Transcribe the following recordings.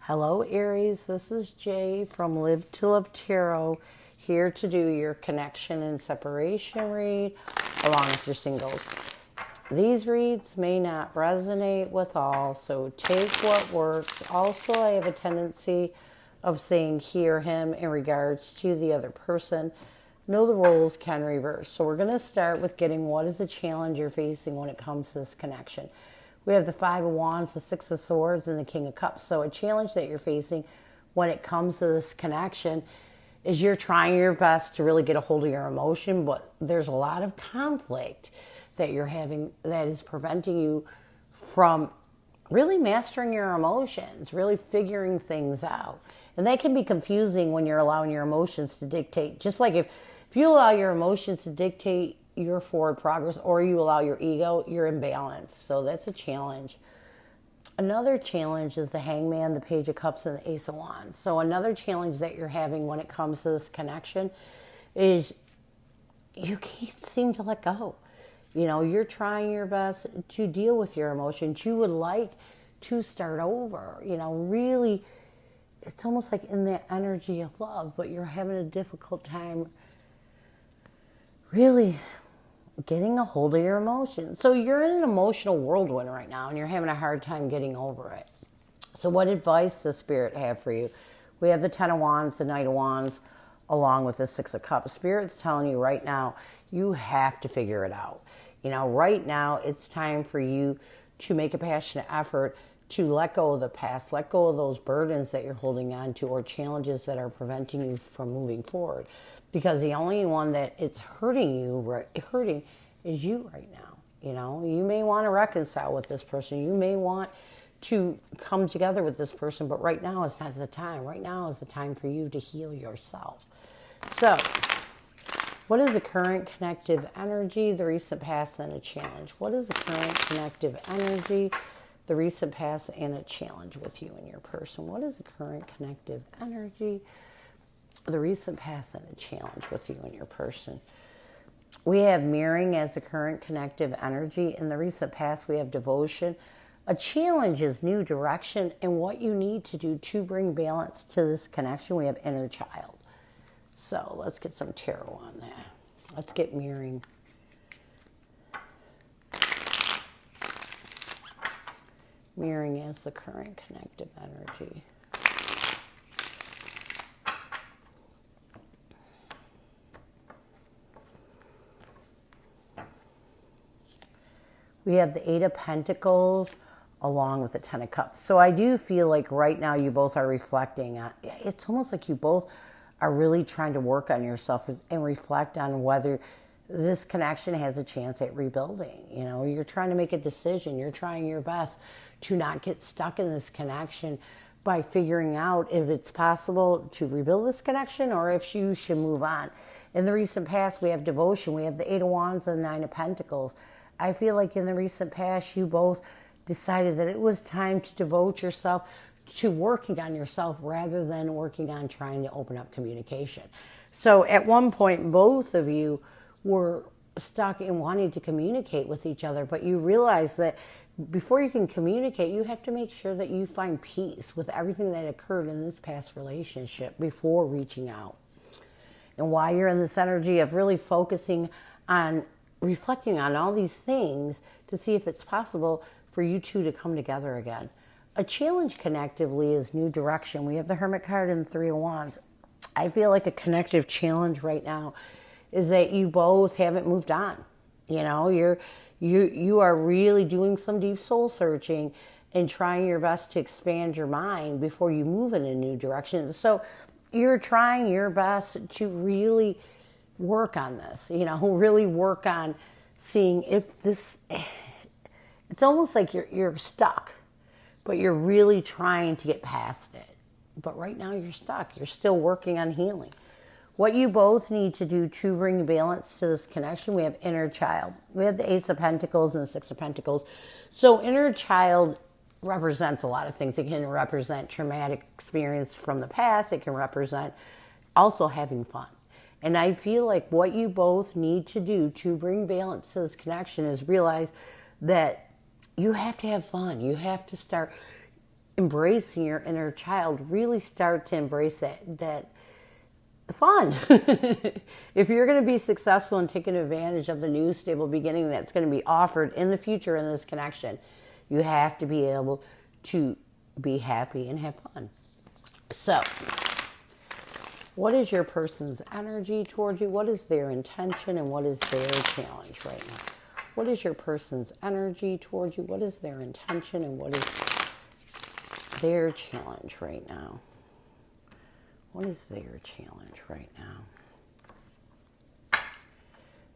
Hello, Aries. This is Jay from Live to Love Tarot, here to do your connection and separation read along with your singles. These reads may not resonate with all, so take what works. Also, I have a tendency of saying hear him in regards to the other person. Know the roles can reverse. So we're going to start with getting what is the challenge you're facing when it comes to this connection. We have the Five of Wands, the Six of Swords, and the King of Cups. So a challenge that you're facing when it comes to this connection is you're trying your best to really get a hold of your emotion, but there's a lot of conflict that you're having that is preventing you from really mastering your emotions, really figuring things out. And that can be confusing when you're allowing your emotions to dictate. Just like if you allow your emotions to dictate your forward progress, or you allow your ego, you're imbalanced. So that's a challenge. Another challenge is the Hangman, the Page of Cups, and the Ace of Wands. So another challenge that you're having when it comes to this connection is you can't seem to let go. You know, you're trying your best to deal with your emotions. You would like to start over. You know, really, it's almost like in that energy of love, but you're having a difficult time really getting a hold of your emotions. So you're in an emotional whirlwind right now and you're having a hard time getting over it. So what advice does Spirit have for you? We have the Ten of Wands, the Knight of Wands, along with the Six of Cups. Spirit's telling you right now, you have to figure it out. You know, right now it's time for you to make a passionate effort to let go of the past, let go of those burdens that you're holding on to or challenges that are preventing you from moving forward. Because the only one that it's hurting is you right now. You know, you may want to reconcile with this person. You may want to come together with this person, but right now is not the time. Right now is the time for you to heal yourself. So, what is the current connective energy, the recent past, and a challenge? What is the current connective energy, the recent past, and a challenge with you and your person? What is the current connective energy, the recent past, and a challenge with you and your person? We have mirroring as the current connective energy. In the recent past, we have devotion. A challenge is new direction and what you need to do to bring balance to this connection. We have inner child. So let's get some tarot on that. Let's get mirroring. Mirroring as the current connective energy. We have the Eight of Pentacles along with the Ten of Cups. So I do feel like right now you both are reflecting on, it's almost like you both are really trying to work on yourself and reflect on whether this connection has a chance at rebuilding. You know, you're trying to make a decision. You're trying your best to not get stuck in this connection by figuring out if it's possible to rebuild this connection or if you should move on. In the recent past, we have devotion. We have the Eight of Wands and the Nine of Pentacles. I feel like in the recent past, you both decided that it was time to devote yourself to working on yourself rather than working on trying to open up communication. So at one point, both of you were stuck in wanting to communicate with each other, but you realize that before you can communicate, you have to make sure that you find peace with everything that occurred in this past relationship before reaching out. And while you're in this energy of really focusing on reflecting on all these things to see if it's possible for you two to come together again. A challenge connectively is new direction. We have the Hermit card and the Three of Wands. I feel like a connective challenge right now is that you both haven't moved on. You know, you are really doing some deep soul searching and trying your best to expand your mind before you move in a new direction. So you're trying your best to really work on this, you know, really work on seeing if this, it's almost like you're stuck, but you're really trying to get past it. But right now you're stuck. You're still working on healing. What you both need to do to bring balance to this connection, we have inner child. We have the Ace of Pentacles and the Six of Pentacles. So inner child represents a lot of things. It can represent traumatic experience from the past. It can represent also having fun. And I feel like what you both need to do to bring balance to this connection is realize that you have to have fun. You have to start embracing your inner child, really start to embrace that fun. If you're going to be successful in taking advantage of the new stable beginning that's going to be offered in the future in this connection, you have to be able to be happy and have fun. So, what is your person's energy towards you? What is their intention and what is their challenge right now? What is your person's energy towards you? What is their intention and what is their challenge right now? What is their challenge right now?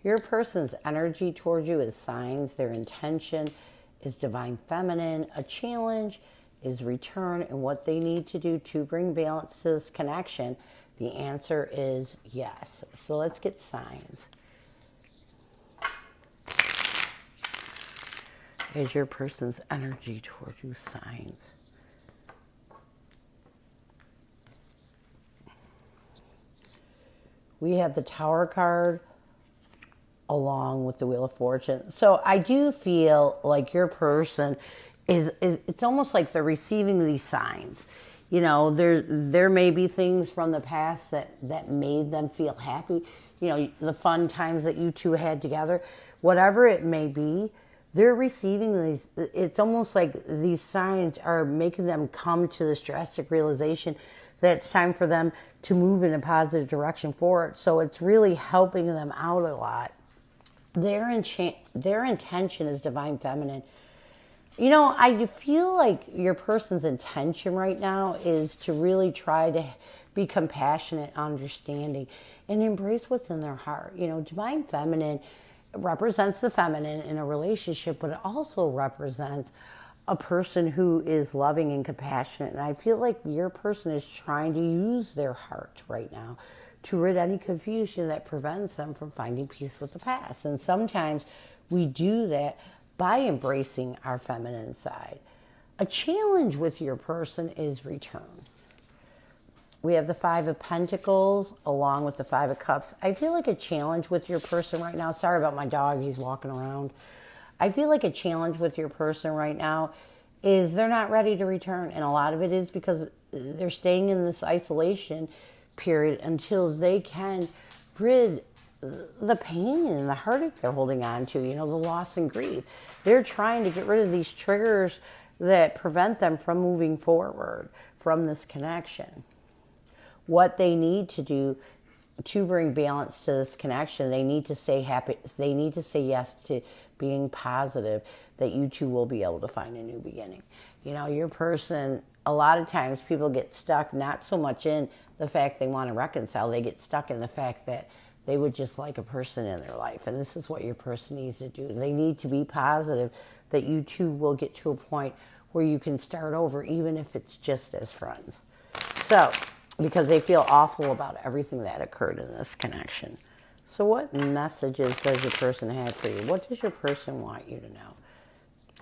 Your person's energy towards you is signs. Their intention is divine feminine. A challenge is return and what they need to do to bring balance to this connection. The answer is yes. So let's get signs. Is your person's energy towards you signs? We have the Tower card along with the Wheel of Fortune. So I do feel like your person is it's almost like they're receiving these signs. You know, there may be things from the past that made them feel happy. You know, the fun times that you two had together. Whatever it may be, they're receiving these. It's almost like these signs are making them come to this drastic realization that it's time for them to move in a positive direction forward. So it's really helping them out a lot. Their intention is divine feminine. You know, I feel like your person's intention right now is to really try to be compassionate, understanding, and embrace what's in their heart. You know, divine feminine represents the feminine in a relationship, but it also represents a person who is loving and compassionate. And I feel like your person is trying to use their heart right now to rid any confusion that prevents them from finding peace with the past. And sometimes we do that by embracing our feminine side. A challenge with your person is return. We have the Five of Pentacles along with the Five of Cups. I feel like a challenge with your person right now. Sorry about my dog, he's walking around. I feel like a challenge with your person right now is they're not ready to return. And a lot of it is because they're staying in this isolation period until they can rid the pain and the heartache they're holding on to, you know, the loss and grief. They're trying to get rid of these triggers that prevent them from moving forward from this connection. What they need to do to bring balance to this connection, they need to stay happy. They need to say yes to being positive that you two will be able to find a new beginning. You know, your person, a lot of times people get stuck not so much in the fact they want to reconcile, they get stuck in the fact that they would just like a person in their life. And this is what your person needs to do. They need to be positive that you two will get to a point where you can start over, even if it's just as friends. So, because they feel awful about everything that occurred in this connection. So what messages does your person have for you? What does your person want you to know?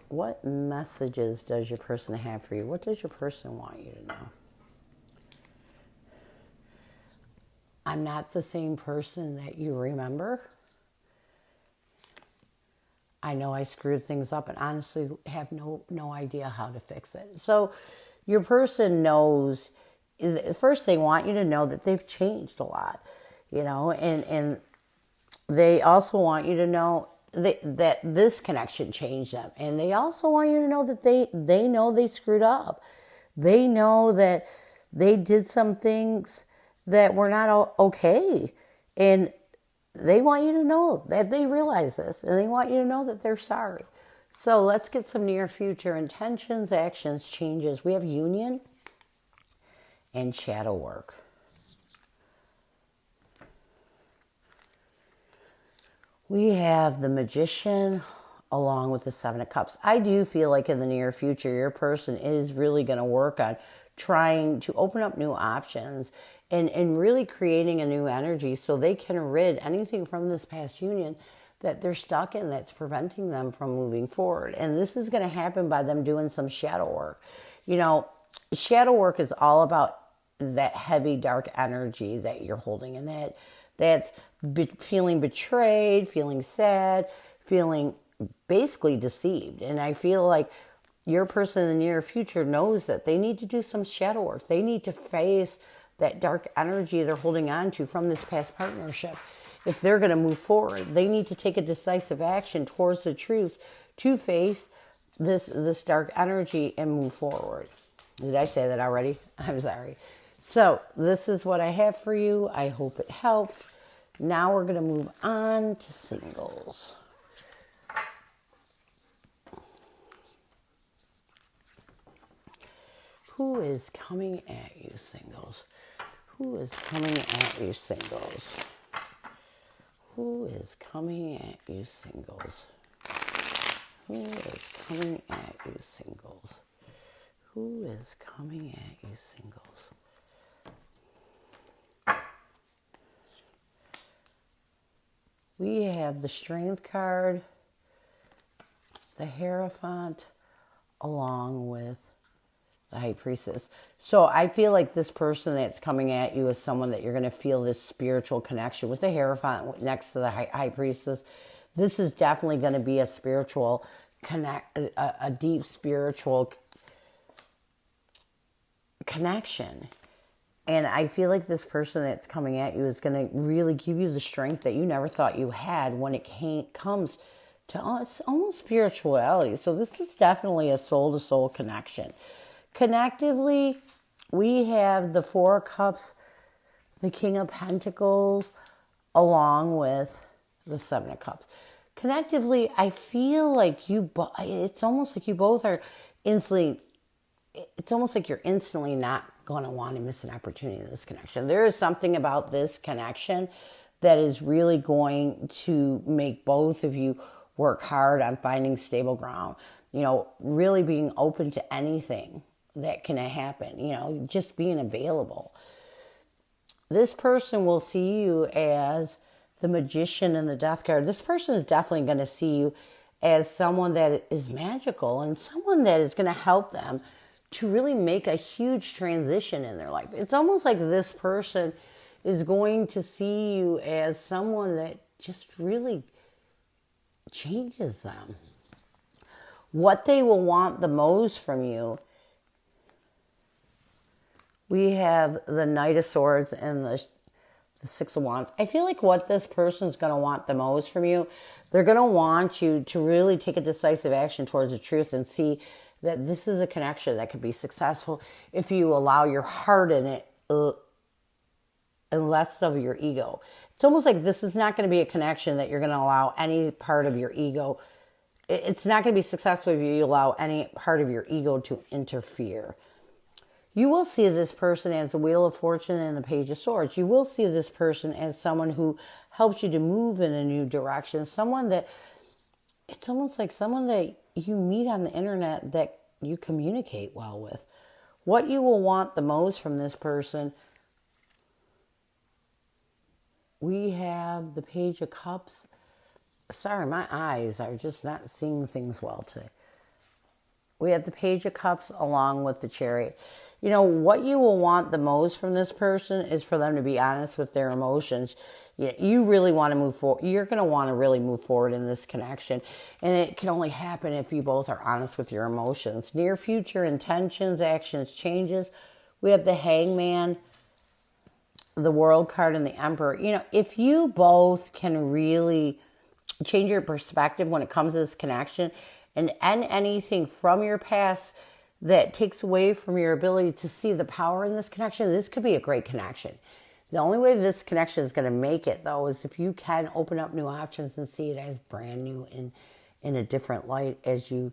What messages does your person have for you? What does your person want you to know? I'm not the same person that you remember. I know I screwed things up and honestly have no idea how to fix it. So your person knows, first they want you to know that they've changed a lot, you know, and they also want you to know that this connection changed them. And they also want you to know that they know they screwed up. They know that they did some things that were not okay. And they want you to know that they realize this. And they want you to know that they're sorry. So let's get some near future intentions, actions, changes. We have union and shadow work. We have the Magician along with the Seven of Cups. I do feel like in the near future, your person is really going to work on trying to open up new options and really creating a new energy so they can rid anything from this past union that they're stuck in that's preventing them from moving forward. And this is going to happen by them doing some shadow work. You know, shadow work is all about that heavy, dark energy that you're holding, and that's feeling betrayed, feeling sad, feeling basically deceived. And I feel like your person in the near future knows that they need to do some shadow work. They need to face that dark energy they're holding on to from this past partnership. If they're going to move forward, they need to take a decisive action towards the truth to face this dark energy and move forward. Did I say that already? I'm sorry. So this is what I have for you. I hope it helps. Now we're going to move on to singles. Who is coming at you, singles? Who is coming at you, singles? Who is coming at you, singles? Who is coming at you, singles? Who is coming at you, singles? We have the Strength card, the Hierophant, along with the High Priestess. So I feel like this person that's coming at you is someone that you're going to feel this spiritual connection with. The Hierophant next to the High Priestess. This is definitely going to be a spiritual a deep spiritual connection. And I feel like this person that's coming at you is going to really give you the strength that you never thought you had when it comes to almost spirituality. So this is definitely a soul-to-soul connection. Connectively, we have the Four of Cups, the King of Pentacles, along with the Seven of Cups. Connectively, I feel like it's almost like you both are instantly, it's almost like you're instantly not going to want to miss an opportunity in this connection. There is something about this connection that is really going to make both of you work hard on finding stable ground. You know, really being open to anything that can happen. You know, just being available. This person will see you as the Magician and the Death card. This person is definitely going to see you as someone that is magical and someone that is going to help them to really make a huge transition in their life. It's almost like this person is going to see you as someone that just really changes them. What they will want the most from you, we have the Knight of Swords and the Six of Wands. I feel like what this person's going to want the most from you, they're going to want you to really take a decisive action towards the truth and see that this is a connection that could be successful if you allow your heart in it and less of your ego. It's almost like this is not going to be a connection that you're going to allow any part of your ego. It's not going to be successful if you allow any part of your ego to interfere. You will see this person as the Wheel of Fortune and the Page of Swords. You will see this person as someone who helps you to move in a new direction. Someone that, it's almost like someone that you meet on the internet that you communicate well with. What you will want the most from this person, we have the Page of Cups. Sorry, my eyes are just not seeing things well today. We have the Page of Cups along with the Chariot. You know, what you will want the most from this person is for them to be honest with their emotions. You really want to move forward. You're going to want to really move forward in this connection. And it can only happen if you both are honest with your emotions. Near future intentions, actions, changes. We have the Hangman, the World card, and the Emperor. You know, if you both can really change your perspective when it comes to this connection and end anything from your past that takes away from your ability to see the power in this connection, this could be a great connection. The only way this connection is going to make it, though, is if you can open up new options and see it as brand new and in a different light as you